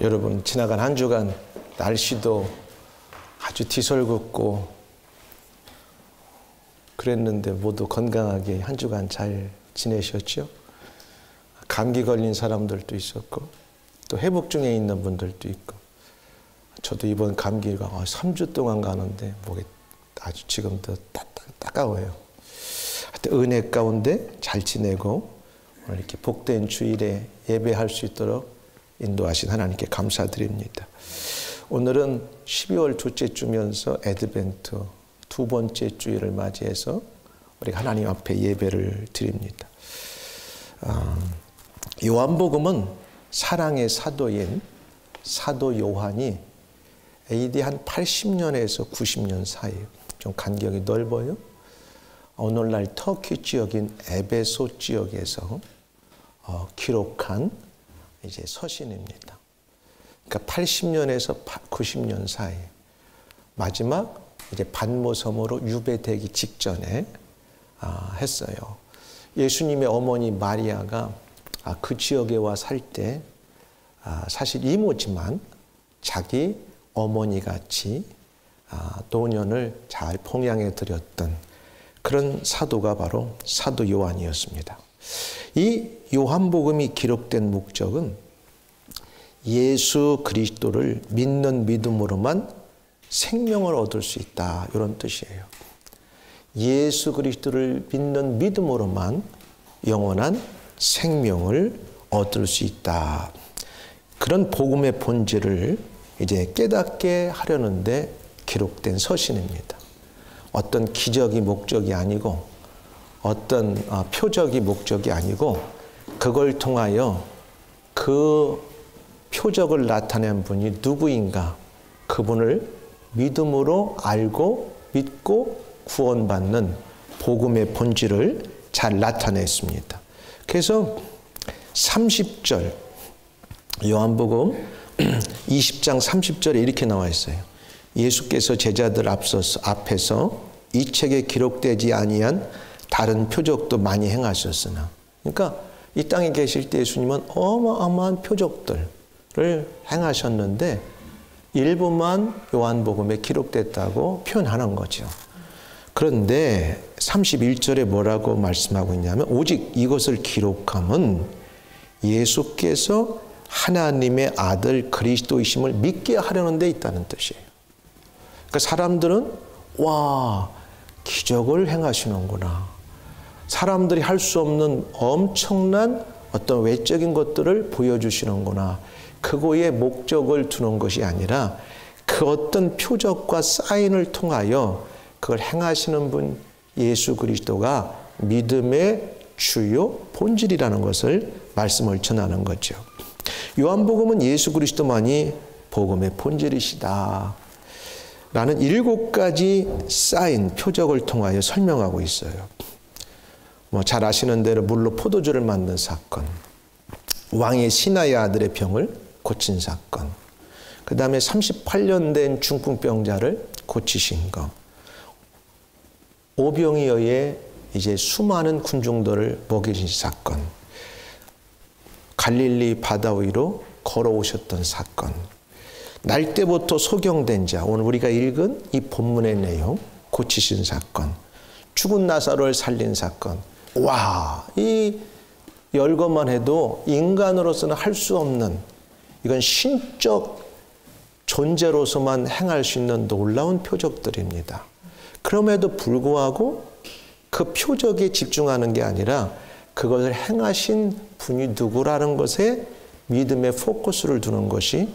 여러분, 지나간 한 주간 날씨도 아주 뒤설긋고 그랬는데 모두 건강하게 한 주간 잘 지내셨죠? 감기 걸린 사람들도 있었고 또 회복 중에 있는 분들도 있고, 저도 이번 감기가 3주 동안 가는데 목이 아주 지금도 따가워요. 하여튼 은혜 가운데 잘 지내고 오늘 이렇게 복된 주일에 예배할 수 있도록 인도하신 하나님께 감사드립니다. 오늘은 12월 둘째 주면서 애드벤트 두 번째 주일을 맞이해서 우리 하나님 앞에 예배를 드립니다. 요한복음은 사랑의 사도인 사도 요한이 AD 한 80년에서 90년 사이, 좀 간격이 넓어요. 오늘날 터키 지역인 에베소 지역에서 기록한 이제 서신입니다. 그러니까 80년에서 90년 사이, 마지막 이제 반모섬으로 유배되기 직전에 했어요. 예수님의 어머니 마리아가 그 지역에 와 살 때 사실 이모지만 자기 어머니 같이 노년을 잘 봉양해 드렸던 그런 사도가 바로 사도 요한이었습니다. 이 요한복음이 기록된 목적은 예수 그리스도를 믿는 믿음으로만 생명을 얻을 수 있다, 이런 뜻이에요. 예수 그리스도를 믿는 믿음으로만 영원한 생명을 얻을 수 있다. 그런 복음의 본질을 이제 깨닫게 하려는데 기록된 서신입니다. 어떤 기적이 목적이 아니고 어떤 표적이 목적이 아니고, 그걸 통하여 그 표적을 나타낸 분이 누구인가, 그분을 믿음으로 알고 믿고 구원받는 복음의 본질을 잘 나타냈습니다. 그래서 30절, 요한복음 20장 30절에 이렇게 나와 있어요. 예수께서 제자들 앞에서 이 책에 기록되지 아니한 다른 표적도 많이 행하셨으나, 그러니까 이 땅에 계실 때 예수님은 어마어마한 표적들을 행하셨는데 일부만 요한복음에 기록됐다고 표현하는 거죠. 그런데 31절에 뭐라고 말씀하고 있냐면, 오직 이것을 기록함은 예수께서 하나님의 아들 그리스도이심을 믿게 하려는 데 있다는 뜻이에요. 그러니까 사람들은 와, 기적을 행하시는구나, 사람들이 할 수 없는 엄청난 어떤 외적인 것들을 보여주시는구나, 그거에 목적을 두는 것이 아니라 그 어떤 표적과 사인을 통하여 그걸 행하시는 분 예수 그리스도가 믿음의 주요 본질이라는 것을 말씀을 전하는 거죠. 요한복음은 예수 그리스도만이 복음의 본질이시다 라는 7가지 사인, 표적을 통하여 설명하고 있어요. 잘 아시는 대로 물로 포도주를 만든 사건, 왕의 신하의 아들의 병을 고친 사건, 그 다음에 38년 된 중풍병자를 고치신 것, 오병이어의 이제 수많은 군중들을 먹이신 사건, 갈릴리 바다 위로 걸어오셨던 사건, 날 때부터 소경된 자, 오늘 우리가 읽은 이 본문의 내용, 고치신 사건, 죽은 나사로를 살린 사건. 와, 이 열거만 해도 인간으로서는 할 수 없는, 이건 신적 존재로서만 행할 수 있는 놀라운 표적들입니다. 그럼에도 불구하고 그 표적에 집중하는 게 아니라 그것을 행하신 분이 누구라는 것에 믿음의 포커스를 두는 것이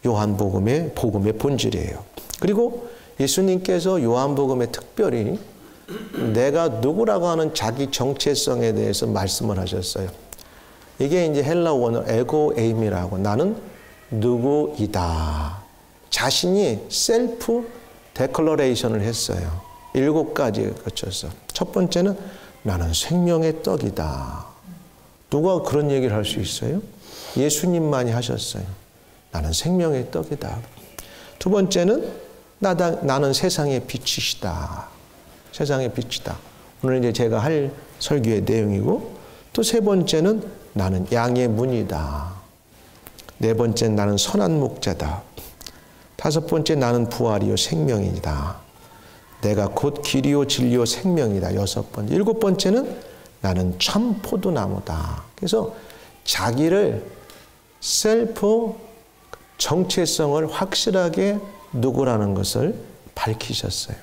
요한복음의 복음의 본질이에요. 그리고 예수님께서 요한복음에 특별히 내가 누구라고 하는 자기 정체성에 대해서 말씀을 하셨어요. 이게 이제 헬라 원어 에고 에임이라고, 나는 누구이다. 자신이 셀프 데클러레이션을 했어요. 7가지 거쳐서. 첫 번째는 나는 생명의 떡이다. 누가 그런 얘기를 할 수 있어요? 예수님만이 하셨어요. 나는 생명의 떡이다. 두 번째는 나는 세상의 빛이시다. 세상의 빛이다. 오늘 이제 제가 할 설교의 내용이고, 또 세 번째는 나는 양의 문이다. 네 번째, 나는 선한 목자다. 다섯 번째, 나는 부활이요 생명이다. 내가 곧 길이요 진리요 생명이다. 여섯 번째. 일곱 번째는 나는 참 포도나무다. 그래서 자기를 셀프 정체성을 확실하게 누구라는 것을 밝히셨어요.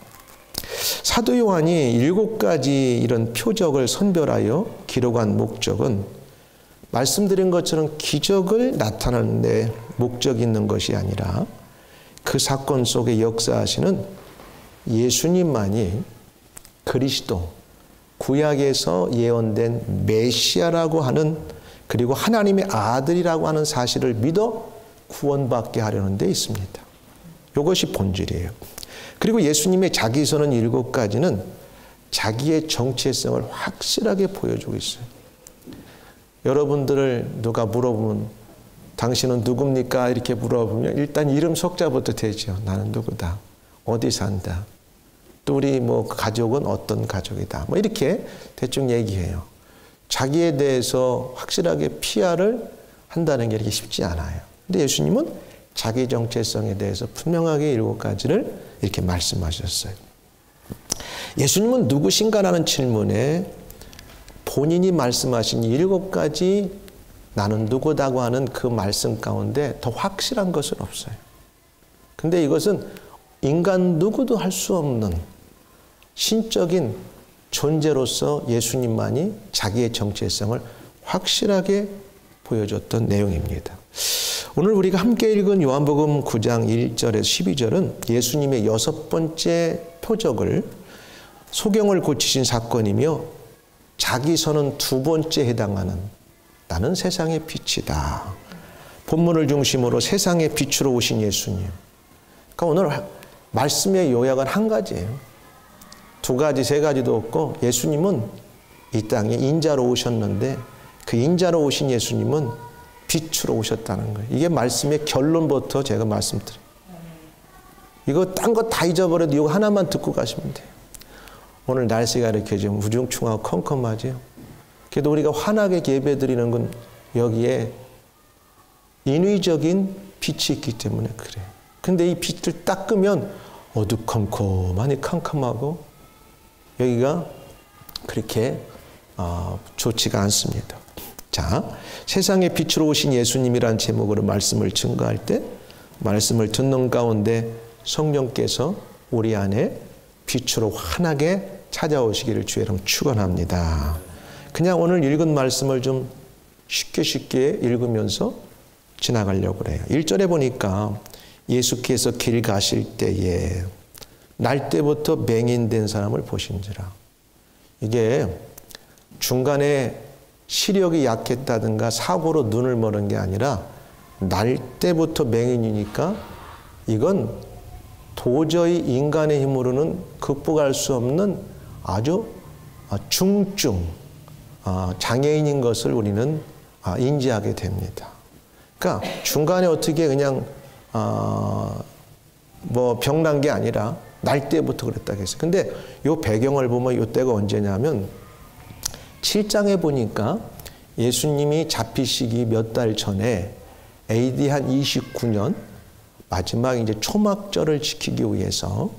사도 요한이 7가지 이런 표적을 선별하여 기록한 목적은 말씀드린 것처럼 기적을 나타내는 데 목적이 있는 것이 아니라 그 사건 속에 역사하시는 예수님만이 그리스도, 구약에서 예언된 메시아라고 하는, 그리고 하나님의 아들이라고 하는 사실을 믿어 구원받게 하려는 데 있습니다. 이것이 본질이에요. 그리고 예수님의 자기서는 7가지는 자기의 정체성을 확실하게 보여주고 있어요. 여러분들을 누가 물어보면 당신은 누굽니까? 이렇게 물어보면 일단 이름 석자부터 되죠. 나는 누구다. 어디 산다. 또 우리 가족은 어떤 가족이다. 이렇게 대충 얘기해요. 자기에 대해서 확실하게 PR을 한다는 게 이렇게 쉽지 않아요. 근데 예수님은 자기 정체성에 대해서 분명하게 7가지를 이렇게 말씀하셨어요. 예수님은 누구신가라는 질문에 본인이 말씀하신 7가지 나는 누구다고 하는 그 말씀 가운데 더 확실한 것은 없어요. 근데 이것은 인간 누구도 할 수 없는 신적인 존재로서 예수님만이 자기의 정체성을 확실하게 보여줬던 내용입니다. 오늘 우리가 함께 읽은 요한복음 9장 1절에서 12절은 예수님의 6번째 표적을 소경을 고치신 사건이며 자기서는 2번째 해당하는 나는 세상의 빛이다. 본문을 중심으로 세상의 빛으로 오신 예수님. 그러니까 오늘 말씀의 요약은 한 가지예요. 2가지, 3가지도 없고 예수님은 이 땅에 인자로 오셨는데 그 인자로 오신 예수님은 빛으로 오셨다는 거예요. 이게 말씀의 결론부터 제가 말씀드려요. 이거 딴 거 다 잊어버려도 이거 하나만 듣고 가시면 돼요. 오늘 날씨가 이렇게 좀 우중충하고 컴컴하죠. 그래도 우리가 환하게 예배드리는 건 여기에 인위적인 빛이 있기 때문에 그래요. 근데 이 빛을 딱 끄면 어두컴컴하니 캄캄하고 여기가 그렇게 좋지가 않습니다. 자, 세상의 빛으로 오신 예수님이란 제목으로 말씀을 증거할 때 말씀을 듣는 가운데 성령께서 우리 안에 빛으로 환하게 찾아오시기를 주의 이름 축원합니다. 그냥 오늘 읽은 말씀을 좀 쉽게 읽으면서 지나가려고 그래요. 1절에 보니까 예수께서 길 가실 때에 날 때부터 맹인된 사람을 보신지라. 이게 중간에 시력이 약했다든가 사고로 눈을 멀은 게 아니라 날 때부터 맹인이니까 이건 도저히 인간의 힘으로는 극복할 수 없는 아주 중증 장애인인 것을 우리는 인지하게 됩니다. 그러니까 중간에 어떻게 그냥 병난 게 아니라 날 때부터 그랬다고 했어요. 근데 이 배경을 보면 이 때가 언제냐면 7장에 보니까 예수님이 잡히시기 몇 달 전에 AD 한 29년 마지막 이제 초막절을 지키기 위해서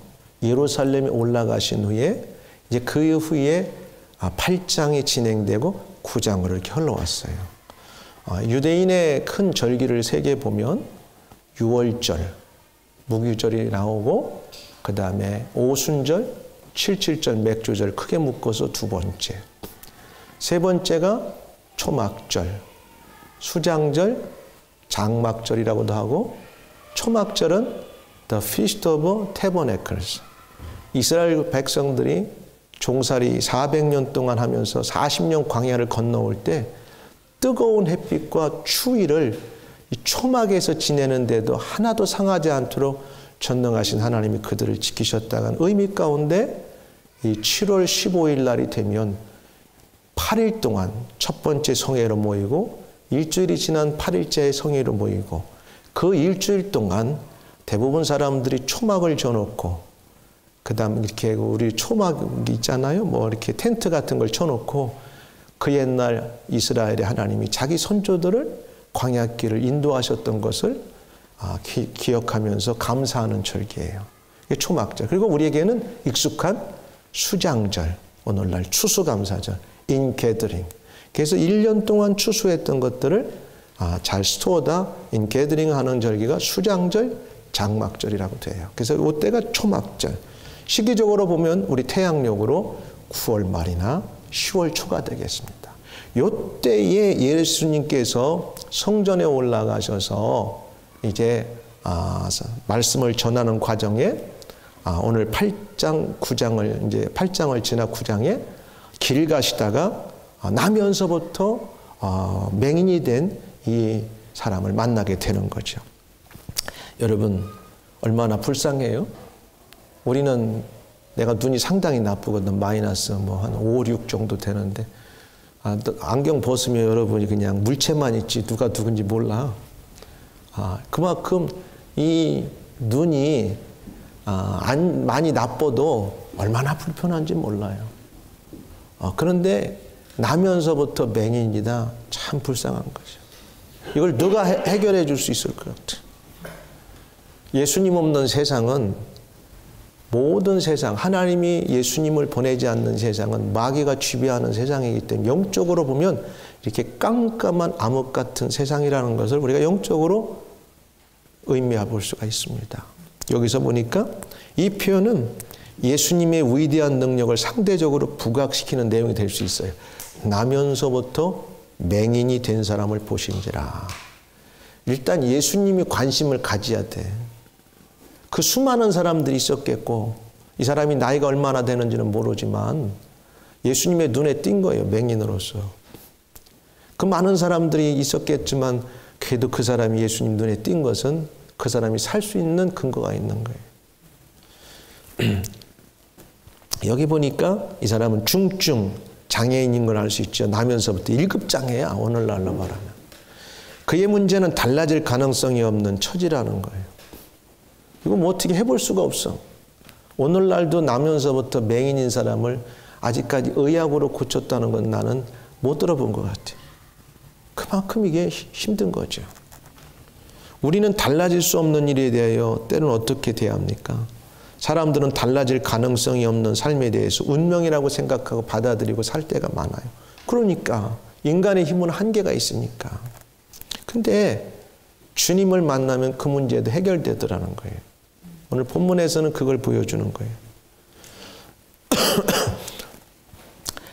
예루살렘에 올라가신 후에 이제 그 후에 8장이 진행되고 9장으로 이렇게 흘러왔어요. 유대인의 큰 절기를 세개 보면 6월절, 무교절이 나오고 그 다음에 오순절, 77절, 맥주절 크게 묶어서 2번째. 3번째가 초막절, 수장절, 장막절이라고도 하고 초막절은 The Feast of Tabernacles. 이스라엘 백성들이 종살이 400년 동안 하면서 40년 광야를 건너올 때 뜨거운 햇빛과 추위를 이 초막에서 지내는데도 하나도 상하지 않도록 전능하신 하나님이 그들을 지키셨다는 의미 가운데 이 7월 15일 날이 되면 8일 동안 첫 번째 성회로 모이고 일주일이 지난 8일째 성회로 모이고 그 일주일 동안 대부분 사람들이 초막을 져놓고 그 다음 이렇게 우리 초막이 있잖아요. 뭐 이렇게 텐트 같은 걸 쳐놓고 그 옛날 이스라엘의 하나님이 자기 선조들을 광야길을 인도하셨던 것을 기억하면서 감사하는 절기예요. 이게 초막절. 그리고 우리에게는 익숙한 수장절, 오늘날 추수감사절, 인게더링. 그래서 1년 동안 추수했던 것들을 잘 스토어다 인게더링 하는 절기가 수장절, 장막절이라고 돼요. 그래서 이때가 초막절. 시기적으로 보면 우리 태양력으로 9월 말이나 10월 초가 되겠습니다. 이때에 예수님께서 성전에 올라가셔서 이제 말씀을 전하는 과정에 오늘 8장, 9장을 이제 8장을 지나 9장에 길 가시다가 나면서부터 맹인이 된 이 사람을 만나게 되는 거죠. 여러분 얼마나 불쌍해요? 우리는 내가 눈이 상당히 나쁘거든. 마이너스 한 5, 6 정도 되는데 안경 벗으면 여러분이 그냥 물체만 있지 누가 누군지 몰라. 그만큼 이 눈이 많이 나빠도 얼마나 불편한지 몰라요. 그런데 나면서부터 맹인이다. 참 불쌍한 거죠. 이걸 누가 해결해 줄 수 있을 것 같아. 예수님 없는 세상은 모든 세상, 하나님이 예수님을 보내지 않는 세상은 마귀가 지배하는 세상이기 때문에 영적으로 보면 이렇게 깜깜한 암흑 같은 세상이라는 것을 우리가 영적으로 의미해 볼 수가 있습니다. 여기서 보니까 이 표현은 예수님의 위대한 능력을 상대적으로 부각시키는 내용이 될 수 있어요. 나면서부터 맹인이 된 사람을 보신지라. 일단 예수님이 관심을 가져야 돼. 그 수많은 사람들이 있었겠고 이 사람이 나이가 얼마나 되는지는 모르지만 예수님의 눈에 띈 거예요. 맹인으로서. 그 많은 사람들이 있었겠지만 그래도 그 사람이 예수님 눈에 띈 것은 그 사람이 살 수 있는 근거가 있는 거예요. 여기 보니까 이 사람은 중증 장애인인 걸 알 수 있죠. 나면서부터 1급 장애야. 오늘날로 말하면. 그의 문제는 달라질 가능성이 없는 처지라는 거예요. 이거 뭐 어떻게 해볼 수가 없어. 오늘날도 나면서부터 맹인인 사람을 아직까지 의학으로 고쳤다는 건 나는 못 들어본 것 같아. 그만큼 이게 힘든 거죠. 우리는 달라질 수 없는 일에 대하여 때로는 어떻게 대합니까? 사람들은 달라질 가능성이 없는 삶에 대해서 운명이라고 생각하고 받아들이고 살 때가 많아요. 그러니까 인간의 힘은 한계가 있으니까. 근데 주님을 만나면 그 문제도 해결되더라는 거예요. 오늘 본문에서는 그걸 보여주는 거예요.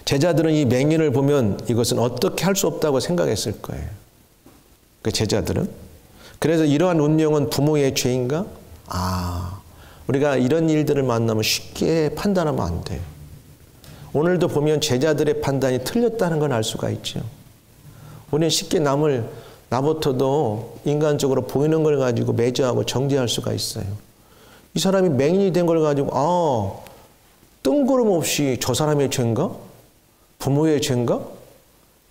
제자들은 이 맹인을 보면 이것은 어떻게 할 수 없다고 생각했을 거예요. 그 제자들은. 그래서 이러한 운명은 부모의 죄인가? 우리가 이런 일들을 만나면 쉽게 판단하면 안 돼요. 오늘도 보면 제자들의 판단이 틀렸다는 걸 알 수가 있죠. 우리는 쉽게 나부터도 인간적으로 보이는 걸 가지고 매저하고 정죄할 수가 있어요. 이 사람이 맹인이 된 걸 가지고 뜬구름없이 저 사람의 죄인가? 부모의 죄인가?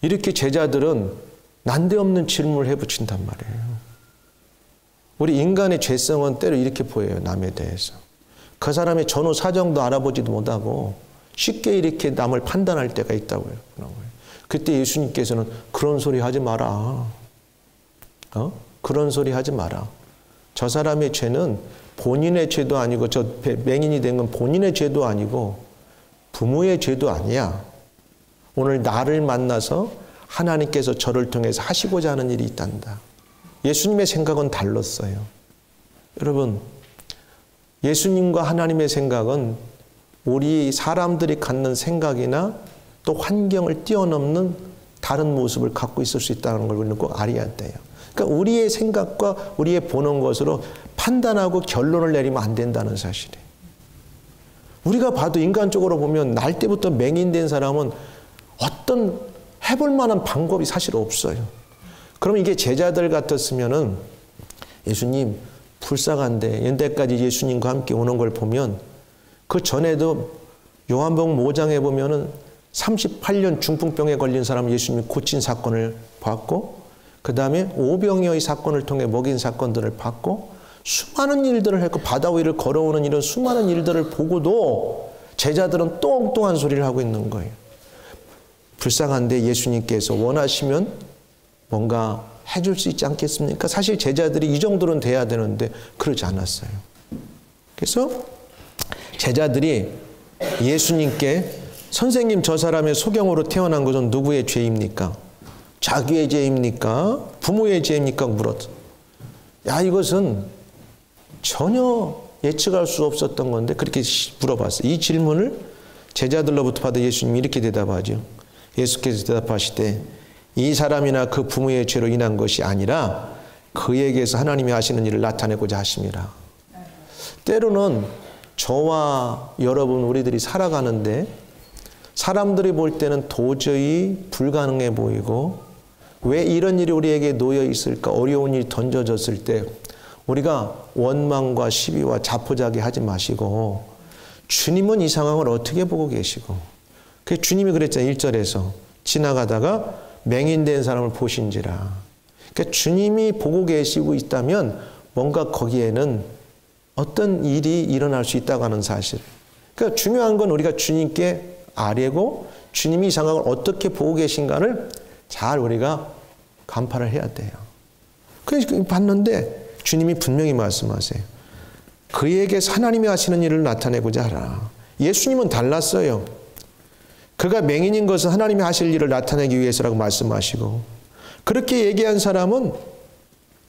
이렇게 제자들은 난데없는 질문을 해붙인단 말이에요. 우리 인간의 죄성은 때로 이렇게 보여요. 남에 대해서. 그 사람의 전후 사정도 알아보지도 못하고 쉽게 이렇게 남을 판단할 때가 있다고요. 그때 예수님께서는 그런 소리 하지 마라. 그런 소리 하지 마라. 저 사람의 죄는 본인의 죄도 아니고 저 맹인이 된 건 본인의 죄도 아니고 부모의 죄도 아니야. 오늘 나를 만나서 하나님께서 저를 통해서 하시고자 하는 일이 있단다. 예수님의 생각은 달랐어요. 여러분, 예수님과 하나님의 생각은 우리 사람들이 갖는 생각이나 또 환경을 뛰어넘는 다른 모습을 갖고 있을 수 있다는 걸 우리는 꼭 알아야 돼요. 그러니까 우리의 생각과 우리의 보는 것으로 판단하고 결론을 내리면 안 된다는 사실이에요. 우리가 봐도 인간적으로 보면 날 때부터 맹인된 사람은 어떤 해볼 만한 방법이 사실 없어요. 그럼 이게 제자들 같았으면은 예수님 불쌍한데 연대까지 예수님과 함께 오는 걸 보면 그 전에도 요한복음 5장에 보면은 38년 중풍병에 걸린 사람 예수님이 고친 사건을 봤고 그 다음에 오병이어의 사건을 통해 먹인 사건들을 봤고 수많은 일들을 했고 바다 위를 걸어오는 이런 수많은 일들을 보고도 제자들은 또 엉뚱한 소리를 하고 있는 거예요. 불쌍한데 예수님께서 원하시면 뭔가 해줄 수 있지 않겠습니까? 사실 제자들이 이 정도는 돼야 되는데 그러지 않았어요. 그래서 제자들이 예수님께 선생님, 저 사람의 소경으로 태어난 것은 누구의 죄입니까? 자기의 죄입니까? 부모의 죄입니까? 물었어. 야, 이것은 전혀 예측할 수 없었던 건데 그렇게 물어봤어요. 이 질문을 제자들로부터 받아 예수님이 이렇게 대답하죠. 예수께서 대답하시되 이 사람이나 그 부모의 죄로 인한 것이 아니라 그에게서 하나님이 하시는 일을 나타내고자 하심이라. 때로는 저와 여러분 우리들이 살아가는데 사람들이 볼 때는 도저히 불가능해 보이고 왜 이런 일이 우리에게 놓여 있을까? 어려운 일이 던져졌을 때 우리가 원망과 시비와 자포자기하지 마시고 주님은 이 상황을 어떻게 보고 계시고 그 주님이 그랬잖아요. 1절에서 지나가다가 맹인된 사람을 보신지라. 그러니까 주님이 보고 계시고 있다면 뭔가 거기에는 어떤 일이 일어날 수 있다고 하는 사실. 그러니까 중요한 건 우리가 주님께 아뢰고 주님이 이 상황을 어떻게 보고 계신가를 잘 우리가 간파를 해야 돼요. 그래서 봤는데 주님이 분명히 말씀하세요. 그에게서 하나님이 하시는 일을 나타내고자 하라. 예수님은 달랐어요. 그가 맹인인 것은 하나님이 하실 일을 나타내기 위해서라고 말씀하시고 그렇게 얘기한 사람은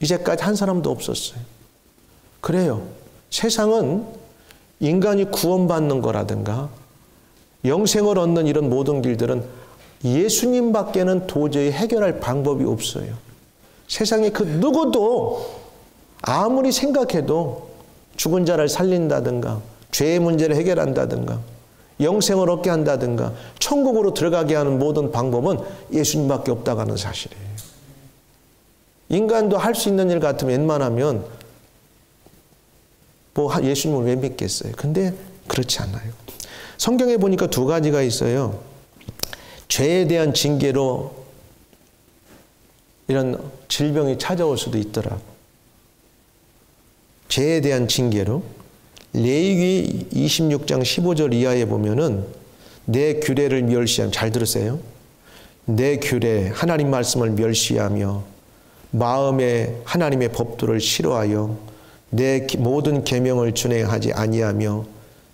이제까지 한 사람도 없었어요. 그래요. 세상은 인간이 구원받는 거라든가 영생을 얻는 이런 모든 길들은 예수님밖에는 도저히 해결할 방법이 없어요. 세상에 그 누구도 아무리 생각해도 죽은 자를 살린다든가 죄의 문제를 해결한다든가 영생을 얻게 한다든가 천국으로 들어가게 하는 모든 방법은 예수님밖에 없다고 하는 사실이에요. 인간도 할 수 있는 일 같으면 웬만하면 뭐 예수님을 왜 믿겠어요? 근데 그렇지 않아요. 성경에 보니까 두 가지가 있어요. 죄에 대한 징계로 이런 질병이 찾아올 수도 있더라고. 죄에 대한 징계로. 레위기 26장 15절 이하에 보면은 내 규례를 멸시하며, 잘 들으세요. 내 규례, 하나님 말씀을 멸시하며 마음에 하나님의 법도를 싫어하여 내 모든 계명을 준행하지 아니하며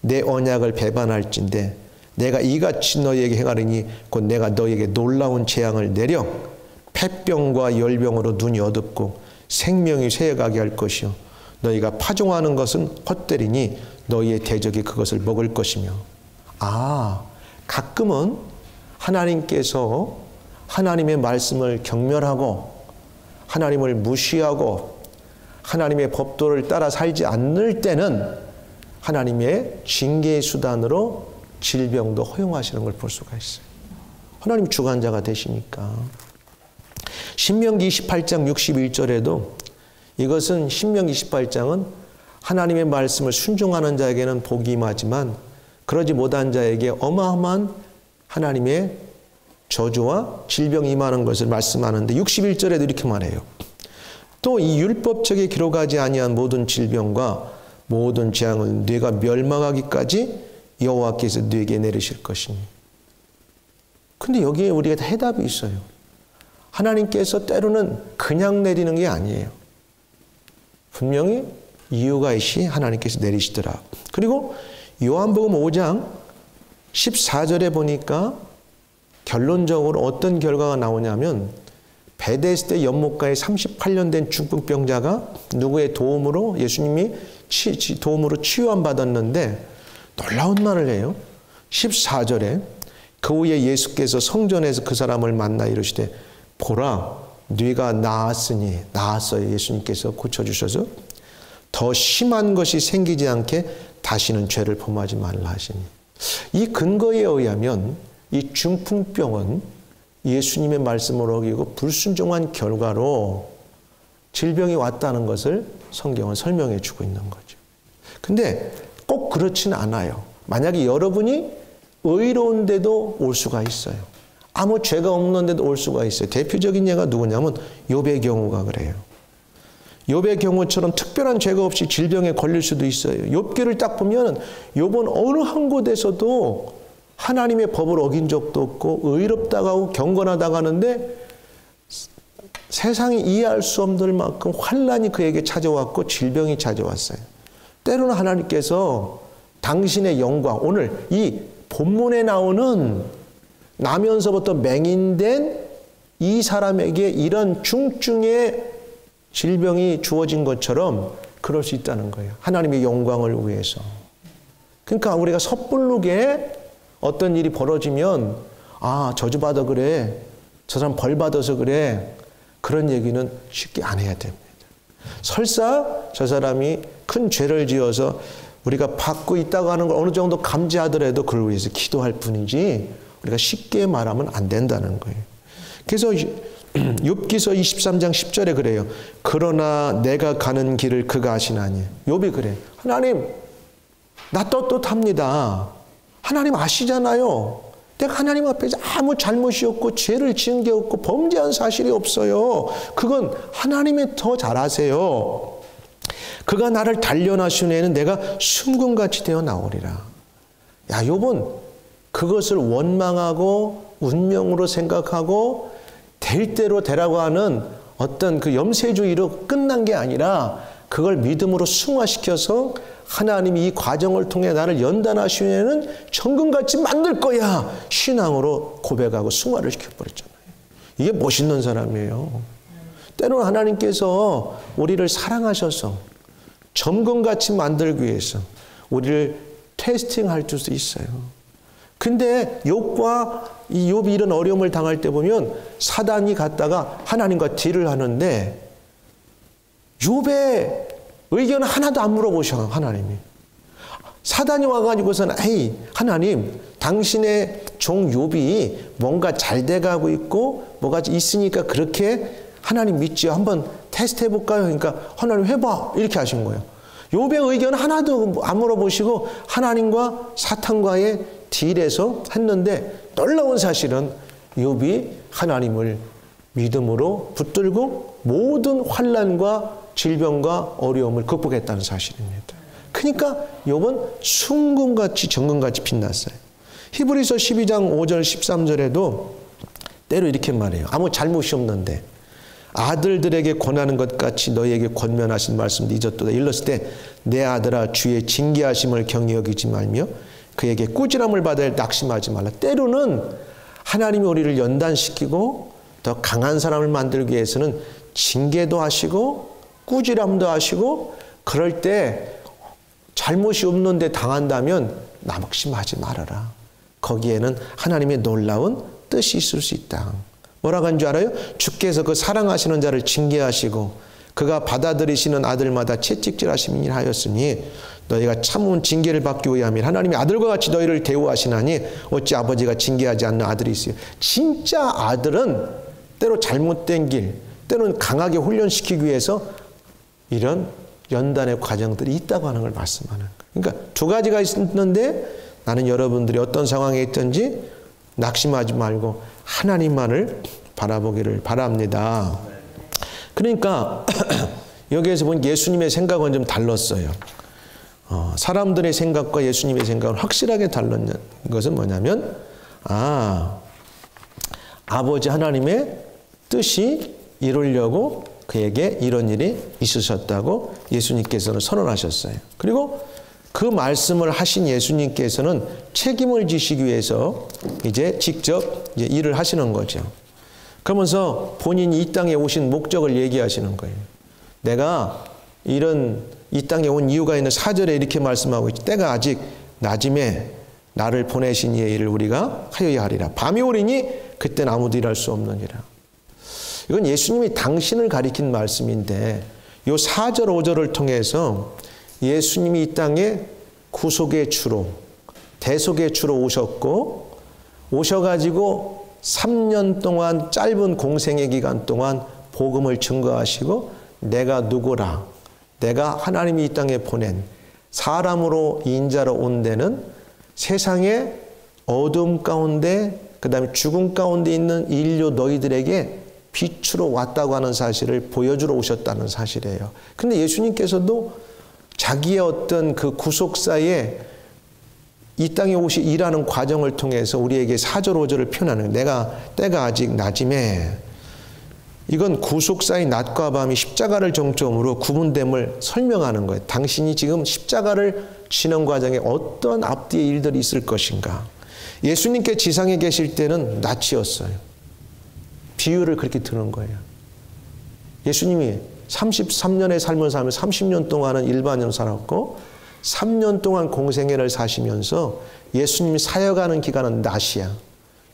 내 언약을 배반할진대 내가 이같이 너희에게 행하리니 곧 내가 너희에게 놀라운 재앙을 내려 폐병과 열병으로 눈이 어둡고 생명이 쇠해가게 할 것이요 너희가 파종하는 것은 헛되리니 너희의 대적이 그것을 먹을 것이며. 가끔은 하나님께서 하나님의 말씀을 경멸하고 하나님을 무시하고 하나님의 법도를 따라 살지 않을 때는 하나님의 징계의 수단으로 질병도 허용하시는 걸 볼 수가 있어요. 하나님 주관자가 되시니까. 신명기 28장 61절에도 이것은 신명기 28장은 하나님의 말씀을 순종하는 자에게는 복이 임하지만 그러지 못한 자에게 어마어마한 하나님의 저주와 질병이 임하는 것을 말씀하는데 61절에도 이렇게 말해요. 또 이 율법책에 기록하지 아니한 모든 질병과 모든 재앙을 네가 멸망하기까지 여호와께서 네게 내리실 것이니. 근데 여기에 우리가 해답이 있어요. 하나님께서 때로는 그냥 내리는 게 아니에요. 분명히 이유가 있이 하나님께서 내리시더라. 그리고 요한복음 5장 14절에 보니까 결론적으로 어떤 결과가 나오냐면 베데스다 연못가에 38년 된 중풍병자가 누구의 도움으로 예수님이 도움으로 치유함 받았는데 놀라운 말을 해요. 14절에 그 후에 예수께서 성전에서 그 사람을 만나 이르시되 보라 네가 나았어요. 예수님께서 고쳐주셔서 더 심한 것이 생기지 않게 다시는 죄를 범하지 말라 하시니. 이 근거에 의하면 이 중풍병은 예수님의 말씀을 어기고 불순종한 결과로 질병이 왔다는 것을 성경은 설명해 주고 있는 거죠. 근데 꼭 그렇지는 않아요. 만약에 여러분이 의로운데도 올 수가 있어요. 아무 죄가 없는데도 올 수가 있어요. 대표적인 예가 누구냐면 욥의 경우가 그래요. 욥의 경우처럼 특별한 죄가 없이 질병에 걸릴 수도 있어요. 욥기를 딱 보면 욥은 어느 한 곳에서도 하나님의 법을 어긴 적도 없고 의롭다고 하고 경건하다고 하는데 세상이 이해할 수 없는 만큼 환난이 그에게 찾아왔고 질병이 찾아왔어요. 때로는 하나님께서 당신의 영광, 오늘 이 본문에 나오는 나면서부터 맹인된 이 사람에게 이런 중증의 질병이 주어진 것처럼 그럴 수 있다는 거예요. 하나님의 영광을 위해서. 그러니까 우리가 섣부르게 어떤 일이 벌어지면 저주받아 그래. 저 사람 벌 받아서 그래. 그런 얘기는 쉽게 안 해야 됩니다. 설사 저 사람이 큰 죄를 지어서 우리가 받고 있다고 하는 걸 어느 정도 감지하더라도 그걸 위해서 기도할 뿐이지 우리가 쉽게 말하면 안 된다는 거예요. 그래서 욥기서 23장 10절에 그래요. 그러나 내가 가는 길을 그가 아시나니. 욥이 그래. 하나님, 나 떳떳합니다. 하나님 아시잖아요. 내가 하나님 앞에서 아무 잘못이 없고 죄를 지은 게 없고 범죄한 사실이 없어요. 그건 하나님이 더 잘 아세요. 그가 나를 단련하신 후에는 내가 순금같이 되어 나오리라. 야, 욥은 그것을 원망하고 운명으로 생각하고 될 대로 되라고 하는 어떤 그 염세주의로 끝난 게 아니라 그걸 믿음으로 승화시켜서 하나님이 이 과정을 통해 나를 연단하신 후에는 정금같이 만들 거야. 신앙으로 고백하고 승화를 시켜버렸잖아요. 이게 멋있는 사람이에요. 때로는 하나님께서 우리를 사랑하셔서 점검같이 만들기 위해서 우리를 테스팅할 수도 있어요. 근데 욥과 이 욥이 이런 어려움을 당할 때 보면 사단이 갔다가 하나님과 딜을 하는데 욥의 의견은 하나도 안 물어보셔. 하나님이. 사단이 와가지고서는 에이 하나님 당신의 종 욥이 뭔가 잘 돼가고 있고 뭐가 있으니까 그렇게 하나님 믿지요. 한번 테스트 해볼까요? 그러니까 하나님 해봐. 이렇게 하신 거예요. 욥의 의견 하나도 안 물어보시고 하나님과 사탄과의 딜에서 했는데 놀라운 사실은 욥이 하나님을 믿음으로 붙들고 모든 환난과 질병과 어려움을 극복했다는 사실입니다. 그러니까 욥은 순금같이 정금같이 빛났어요. 히브리서 12장 5절 13절에도 때로 이렇게 말해요. 아무 잘못이 없는데 아들들에게 권하는 것 같이 너희에게 권면하신 말씀도 잊었도다. 일렀을 때 내 아들아 주의 징계하심을 경히 여기지 말며 그에게 꾸지람을 받을 낙심하지 말라. 때로는 하나님이 우리를 연단시키고 더 강한 사람을 만들기 위해서는 징계도 하시고 꾸지람도 하시고 그럴 때 잘못이 없는데 당한다면 낙심하지 말아라. 거기에는 하나님의 놀라운 뜻이 있을 수 있다. 뭐라고 한 줄 알아요? 주께서 그 사랑하시는 자를 징계하시고 그가 받아들이시는 아들마다 채찍질하심이라 하였으니 너희가 참은 징계를 받기 위함이라. 하나님이 아들과 같이 너희를 대우하시나니 어찌 아버지가 징계하지 않는 아들이 있어요. 진짜 아들은 때로 잘못된 길, 때로는 강하게 훈련시키기 위해서 이런 연단의 과정들이 있다고 하는 걸 말씀하는 거예요. 그러니까 두 가지가 있는데 나는 여러분들이 어떤 상황에 있든지 낙심하지 말고 하나님만을 바라보기를 바랍니다. 그러니까 여기에서 본 예수님의 생각은 좀 달랐어요. 사람들의 생각과 예수님의 생각은 확실하게 다른 것은 뭐냐면 아버지 하나님의 뜻이 이루려고 그에게 이런 일이 있으셨다고 예수님께서는 선언하셨어요. 그리고 그 말씀을 하신 예수님께서는 책임을 지시기 위해서 이제 직접 일을 하시는 거죠. 그러면서 본인이 이 땅에 오신 목적을 얘기하시는 거예요. 내가 이 땅에 온 이유가 있는 4절에 이렇게 말씀하고 있죠. 때가 아직 낮음에 나를 보내신 이의 일을 우리가 하여야 하리라. 밤이 오리니 그때는 아무도 일할 수 없느니라. 이건 예수님이 당신을 가리킨 말씀인데 이 4절 5절을 통해서 예수님이 이 땅에 구속의 주로 대속의 주로 오셨고 오셔가지고 3년 동안 짧은 공생의 기간 동안 복음을 증거하시고 내가 누구라 내가 하나님이 이 땅에 보낸 사람으로 인자로 온 데는 세상의 어둠 가운데 그 다음에 죽음 가운데 있는 인류 너희들에게 빛으로 왔다고 하는 사실을 보여주러 오셨다는 사실이에요. 근데 예수님께서도 자기의 어떤 그 구속사에 이 땅에 오시 일하는 과정을 통해서 우리에게 4절 5절을 표현하는 내가 때가 아직 낮음에 이건 구속사의 낮과 밤이 십자가를 정점으로 구분됨을 설명하는 거예요. 당신이 지금 십자가를 지는 과정에 어떤 앞뒤의 일들이 있을 것인가. 예수님께 지상에 계실 때는 낮이었어요. 비유를 그렇게 드는 거예요. 예수님이 33년의 삶을 살며 30년 동안은 일반인으로 살았고 3년 동안 공생애를 사시면서 예수님이 사역하는 기간은 낮이야.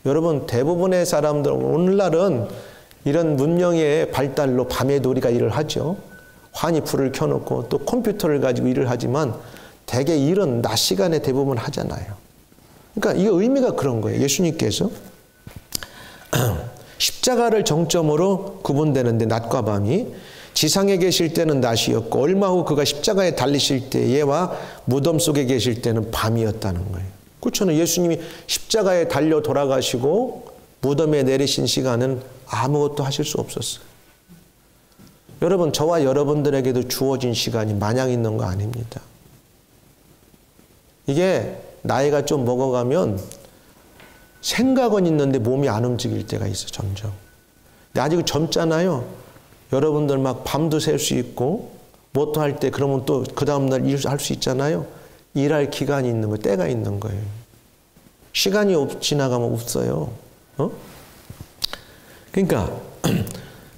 여러분, 대부분의 사람들 오늘날은 이런 문명의 발달로 밤에도 우리가 일을 하죠. 환히 불을 켜놓고 또 컴퓨터를 가지고 일을 하지만 대개 일은 낮 시간에 대부분 하잖아요. 그러니까 이 의미가 그런 거예요. 예수님께서 십자가를 정점으로 구분되는데 낮과 밤이 지상에 계실 때는 낮이었고 얼마 후 그가 십자가에 달리실 때와 무덤 속에 계실 때는 밤이었다는 거예요. 그렇잖아요. 예수님이 십자가에 달려 돌아가시고 무덤에 내리신 시간은 아무것도 하실 수 없었어요. 여러분, 저와 여러분들에게도 주어진 시간이 마냥 있는 거 아닙니다. 이게 나이가 좀 먹어가면 생각은 있는데 몸이 안 움직일 때가 있어, 점점. 근데 아직 젊잖아요. 여러분들 막 밤도 샐 수 있고 뭣도 할 때 그러면 또 그 다음날 일할 수 있잖아요. 일할 기간이 있는 거예요. 때가 있는 거예요. 시간이 지나가면 없어요. 그러니까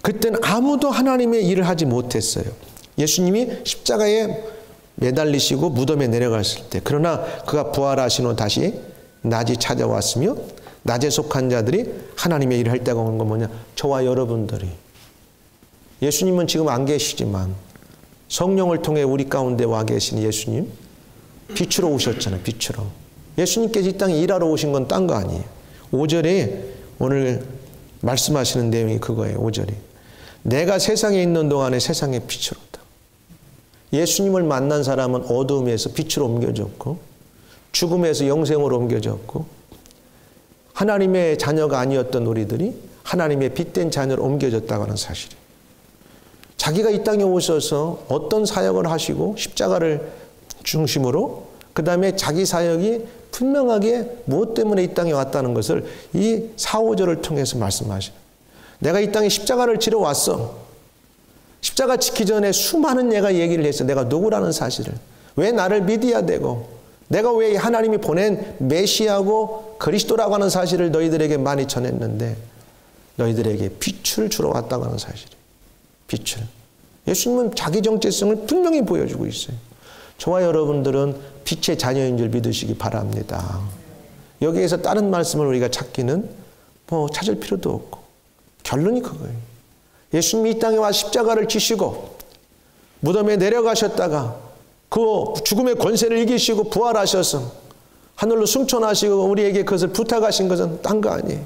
그때는 아무도 하나님의 일을 하지 못했어요. 예수님이 십자가에 매달리시고 무덤에 내려갔을 때, 그러나 그가 부활하신 후 다시 낮이 찾아왔으며 낮에 속한 자들이 하나님의 일을 할 때가 오는 건 뭐냐? 저와 여러분들이. 예수님은 지금 안 계시지만 성령을 통해 우리 가운데 와 계신 예수님, 빛으로 오셨잖아요. 빛으로. 예수님께서 이 땅에 일하러 오신 건 딴 거 아니에요. 5절에 오늘 말씀하시는 내용이 그거예요. 5절에. 내가 세상에 있는 동안에 세상의 빛으로다. 예수님을 만난 사람은 어두움에서 빛으로 옮겨졌고 죽음에서 영생으로 옮겨졌고 하나님의 자녀가 아니었던 우리들이 하나님의 빛된 자녀로 옮겨졌다고 하는 사실이에요. 자기가 이 땅에 오셔서 어떤 사역을 하시고 십자가를 중심으로 그 다음에 자기 사역이 분명하게 무엇 때문에 이 땅에 왔다는 것을 이 4, 5절을 통해서 말씀하시는. 내가 이 땅에 십자가를 지러 왔어. 십자가 지기 전에 수많은 얘가 얘기를 했어. 내가 누구라는 사실을. 왜 나를 믿어야 되고 내가 왜 하나님이 보낸 메시아고 그리스도라고 하는 사실을 너희들에게 많이 전했는데 너희들에게 빛을 주러 왔다고 하는 사실이에요. 빛을. 예수님은 자기 정체성을 분명히 보여주고 있어요. 저와 여러분들은 빛의 자녀인 줄 믿으시기 바랍니다. 여기에서 다른 말씀을 우리가 찾기는 뭐 찾을 필요도 없고 결론이 그거예요. 예수님이 이 땅에 와 십자가를 지시고 무덤에 내려가셨다가 그 죽음의 권세를 이기시고 부활하셔서 하늘로 승천하시고 우리에게 그것을 부탁하신 것은 딴 거 아니에요.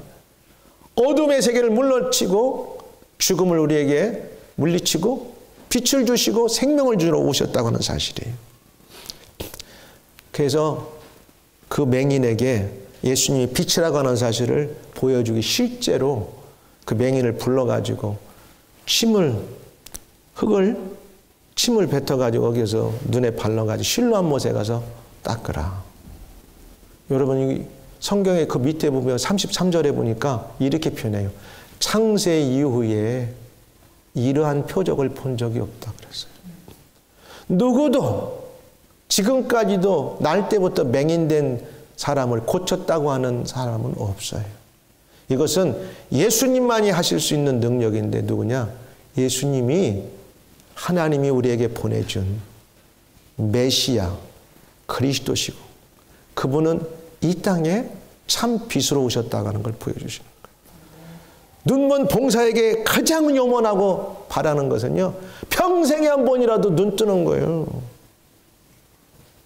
어둠의 세계를 물러치고 죽음을 우리에게 물리치고 빛을 주시고 생명을 주러 오셨다고 하는 사실이에요. 그래서 그 맹인에게 예수님이 빛이라고 하는 사실을 보여주기 실제로 그 맹인을 불러가지고 침을 뱉어가지고 거기서 눈에 발라가지고 실로암 못에 가서 닦으라. 여러분 이 성경의 그 밑에 보면 33절에 보니까 이렇게 표현해요. 창세 이후에 이러한 표적을 본 적이 없다 그랬어요. 누구도 지금까지도 날 때부터 맹인된 사람을 고쳤다고 하는 사람은 없어요. 이것은 예수님만이 하실 수 있는 능력인데 누구냐? 예수님이 하나님이 우리에게 보내준 메시아 그리스도시고 그분은 이 땅에 참 빛으로 오셨다고 하는 걸 보여주시는 거예요. 눈먼 봉사에게 가장 염원하고 바라는 것은요. 평생에 한 번이라도 눈 뜨는 거예요.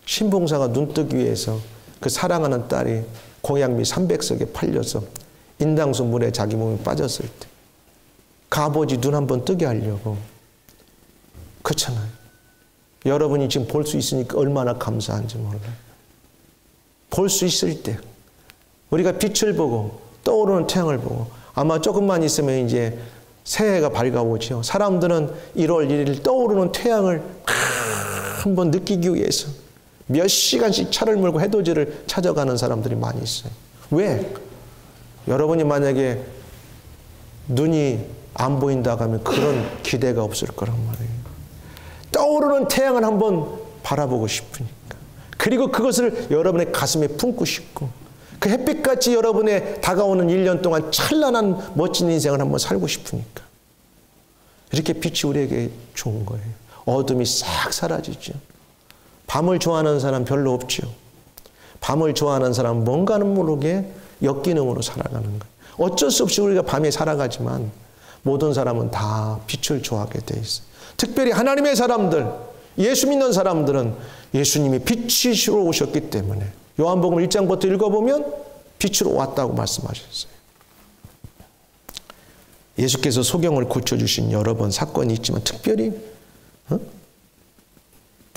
신봉사가 눈 뜨기 위해서 그 사랑하는 딸이 공양미 300석에 팔려서 인당수 물에 자기 몸이 빠졌을 때 그 아버지 눈 한번 뜨게 하려고. 그렇잖아요. 여러분이 지금 볼 수 있으니까 얼마나 감사한지 몰라요. 볼 수 있을 때 우리가 빛을 보고 떠오르는 태양을 보고 아마 조금만 있으면 이제 새해가 밝아오죠. 사람들은 1월 1일 떠오르는 태양을 한번 느끼기 위해서 몇 시간씩 차를 몰고 해돋이를 찾아가는 사람들이 많이 있어요. 왜? 여러분이 만약에 눈이 안 보인다고 하면 그런 기대가 없을 거란 말이에요. 떠오르는 태양을 한번 바라보고 싶으니까. 그리고 그것을 여러분의 가슴에 품고 싶고 그 햇빛같이 여러분의 다가오는 1년 동안 찬란한 멋진 인생을 한번 살고 싶으니까. 이렇게 빛이 우리에게 좋은 거예요. 어둠이 싹 사라지죠. 밤을 좋아하는 사람 별로 없죠. 밤을 좋아하는 사람 뭔가는 모르게 역기능으로 살아가는 거예요. 어쩔 수 없이 우리가 밤에 살아가지만 모든 사람은 다 빛을 좋아하게 돼 있어요. 특별히 하나님의 사람들, 예수 믿는 사람들은 예수님이 빛이시로 오셨기 때문에 요한복음 1장부터 읽어보면 빛으로 왔다고 말씀하셨어요. 예수께서 소경을 고쳐주신 여러 번 사건이 있지만 특별히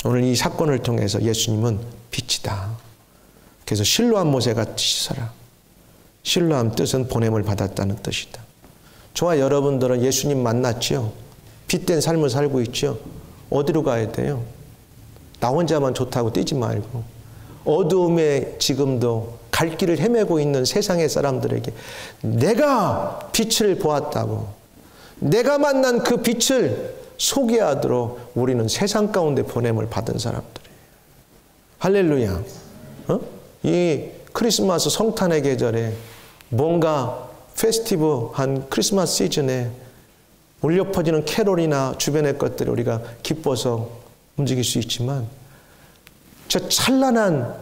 오늘 이 사건을 통해서 예수님은 빛이다. 그래서 실로암 못에같이 씻어라. 실로암 뜻은 보냄을 받았다는 뜻이다. 저와 여러분들은 예수님 만났죠. 빛된 삶을 살고 있죠. 어디로 가야 돼요? 나 혼자만 좋다고 뛰지 말고 어두움에 지금도 갈 길을 헤매고 있는 세상의 사람들에게 내가 빛을 보았다고 내가 만난 그 빛을 소개하도록 우리는 세상 가운데 보냄을 받은 사람들이에요. 할렐루야. 이 크리스마스 성탄의 계절에 뭔가 페스티브한 크리스마스 시즌에 울려 퍼지는 캐롤이나 주변의 것들을 우리가 기뻐서 움직일 수 있지만 저 찬란한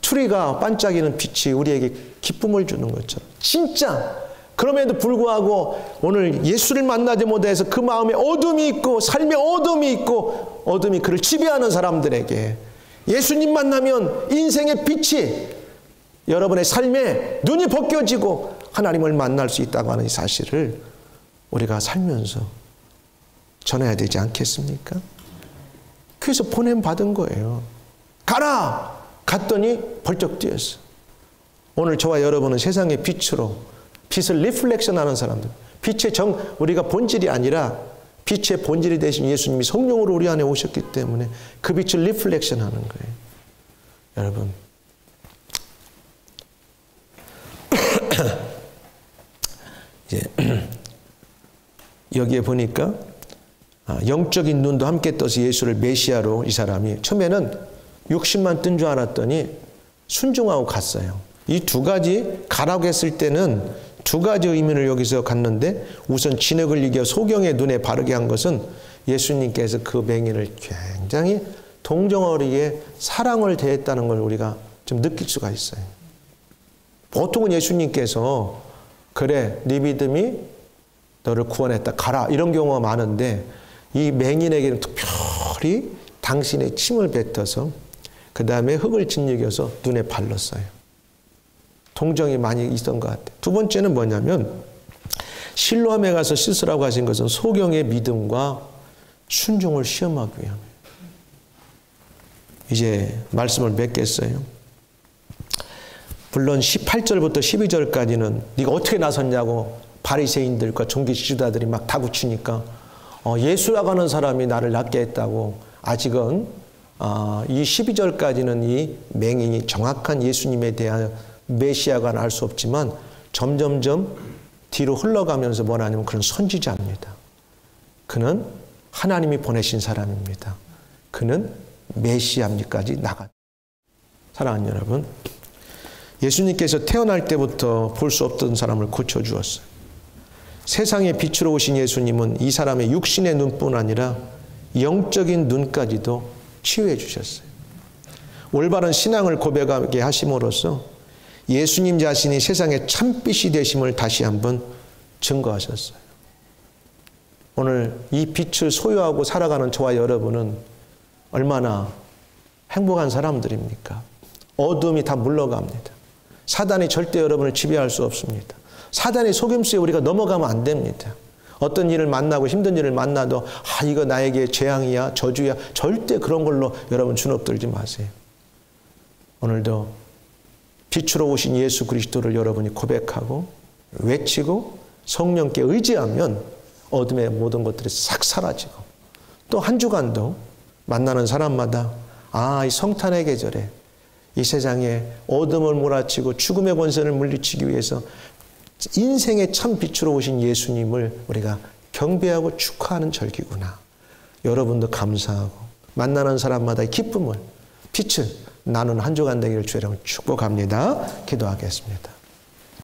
트리가 반짝이는 빛이 우리에게 기쁨을 주는 것처럼 진짜 그럼에도 불구하고 오늘 예수를 만나지 못해서 그 마음에 어둠이 있고 삶에 어둠이 있고 어둠이 그를 지배하는 사람들에게 예수님 만나면 인생의 빛이 여러분의 삶에 눈이 벗겨지고 하나님을 만날 수 있다고 하는 이 사실을 우리가 살면서 전해야 되지 않겠습니까? 그래서 보냄 받은 거예요. 가라! 갔더니 벌쩍 뛰었어. 오늘 저와 여러분은 세상의 빛으로 빛을 리플렉션하는 사람들. 빛의 우리가 본질이 아니라 빛의 본질이 되신 예수님이 성령으로 우리 안에 오셨기 때문에 그 빛을 리플렉션하는 거예요. 여러분 이제 여기에 보니까 영적인 눈도 함께 떠서 예수를 메시아로 이 사람이 처음에는 60만 뜬 줄 알았더니 순종하고 갔어요. 이 두 가지 가라고 했을 때는 두 가지 의미를 여기서 갖는데 우선 진흙을 이겨 소경의 눈에 바르게 한 것은 예수님께서 그 맹인을 굉장히 동정어리게 사랑을 대했다는 걸 우리가 좀 느낄 수가 있어요. 보통은 예수님께서 그래 네 믿음이 너를 구원했다 가라 이런 경우가 많은데 이 맹인에게는 특별히 당신의 침을 뱉어서 그 다음에 흙을 짓이겨서 눈에 발랐어요. 동정이 많이 있었던 것 같아요. 두 번째는 뭐냐면 실로암에 가서 씻으라고 하신 것은 소경의 믿음과 순종을 시험하기 위함이에요. 이제 말씀을 맺겠어요. 물론 18절부터 12절까지는 네가 어떻게 나섰냐고 바리새인들과 종교 지도자들이 막 다구치니까 예수라고 하는 사람이 나를 낫게 했다고 아직은 이 12절까지는 이 맹인이 정확한 예수님에 대한 메시아가 알 수 없지만 점점점 뒤로 흘러가면서 뭐라냐면 그는 선지자입니다. 그는 하나님이 보내신 사람입니다. 그는 메시아입니까지 나가. 사랑하는 여러분, 예수님께서 태어날 때부터 볼 수 없던 사람을 고쳐주었어요. 세상에 빛으로 오신 예수님은 이 사람의 육신의 눈뿐 아니라 영적인 눈까지도 치유해 주셨어요. 올바른 신앙을 고백하게 하심으로써 예수님 자신이 세상의 참빛이 되심을 다시 한번 증거하셨어요. 오늘 이 빛을 소유하고 살아가는 저와 여러분은 얼마나 행복한 사람들입니까? 어둠이 다 물러갑니다. 사단이 절대 여러분을 지배할 수 없습니다. 사단의 속임수에 우리가 넘어가면 안 됩니다. 어떤 일을 만나고 힘든 일을 만나도 이거 나에게 재앙이야 저주야 절대 그런 걸로 여러분 주눅들지 마세요. 오늘도 빛으로 오신 예수 그리스도를 여러분이 고백하고 외치고 성령께 의지하면 어둠의 모든 것들이 싹 사라지고 또 한 주간도 만나는 사람마다 이 성탄의 계절에 이 세상에 어둠을 몰아치고 죽음의 권세를 물리치기 위해서 인생의 참 빛으로 오신 예수님을 우리가 경배하고 축하하는 절기구나. 여러분도 감사하고 만나는 사람마다 기쁨을, 빛을 나누는 한 주간 되기를 주의 이름으로 축복합니다. 기도하겠습니다.